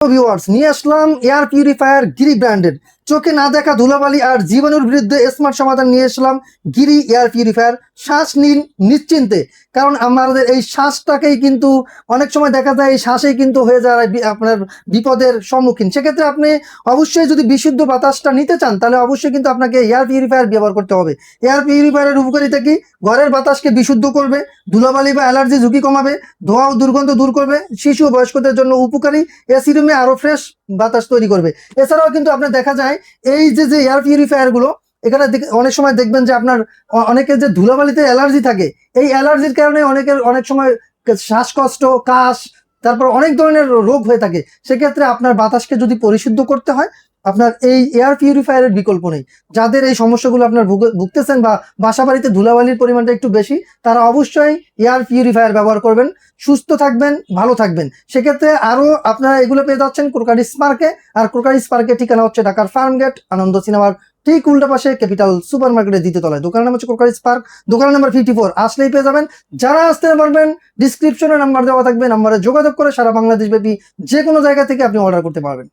Viewers নিয়ে আসলাম air purifier গিরি ব্র্যান্ডের চোখে না দেখা ধুলাবালি আর জীবাণুর বিরুদ্ধে স্মার্ট সমাধান নিয়ে আসলাম গিরি এয়ার পিউরিফায়ার। শ্বাস নিন নিশ্চিন্তে, কারণ আমাদের এই শ্বাসটাকেই কিন্তু অনেক সময় দেখা যায় এই শ্বাসেই কিন্তু হয়ে যায় আপনার বিপদের সম্মুখীন। সেক্ষেত্রে আপনি অবশ্যই যদি বিশুদ্ধ বাতাসটা নিতে চান তাহলে অবশ্যই কিন্তু আপনাকে এয়ার পিউরিফায়ার ব্যবহার করতে হবে। এয়ার পিউরিফায়ারের উপকারিতা কি? ঘরের বাতাসকে বিশুদ্ধ করবে, ধুলাবালি বা অ্যালার্জি ঝুঁকি কমাবে, ধোঁয়া ও দুর্গন্ধ দূর করবে, শিশু ও বয়স্কদের জন্য উপকারী, এসি রুমে আরো ফ্রেশ বাতাস তৈরি করবে। এছাড়াও কিন্তু আপনার দেখা যায় এই যে এয়ার পিউরিফায়ার গুলো, এখানে অনেক সময় দেখবেন যে আপনার অনেকের যে ধুলাবালিতে অ্যালার্জি থাকে, এই অ্যালার্জির কারণে অনেকের অনেক সময় শ্বাসকষ্ট, কাশ, তারপর অনেক ধরনের রোগ হয়ে থাকে। সেক্ষেত্রে আপনার বাতাসকে যদি পরিশুদ্ধ করতে হয়, আপনার এই এয়ার পিউরিফায়ারের বিকল্প নেই। যাদের এই সমস্যাগুলো আপনার ভুগতেছেন বা বাসা বাড়িতে ধুলাবালির পরিমাণটা একটু বেশি, তারা অবশ্যই এয়ার পিউরিফায়ার ব্যবহার করবেন। সুস্থ থাকবেন, ভালো থাকবেন। সেক্ষেত্রে আরো আপনারা এগুলো পেয়ে যাচ্ছেন ক্রোকারি স্পার্কে। আর ক্রোকারি স্পার্কের ঠিকানা হচ্ছে ঢাকার ফার্মগেট আনন্দ সিনেমার ঠিক উল্টা পাশে ক্যাপিটাল সুপার মার্কেটের দ্বিতীয় তলায়। দোকানের নাম হচ্ছে ক্রোকারি স্পার্ক, দোকান নাম্বার 54। আসলেই পেয়ে যাবেন। যারা আসতে পারবেন ডিসক্রিপশনে নাম্বার দেওয়া থাকবে, নাম্বারে যোগাযোগ করে সারা বাংলাদেশ ব্যাপী যে কোনো জায়গা থেকে আপনি অর্ডার করতে পারবেন।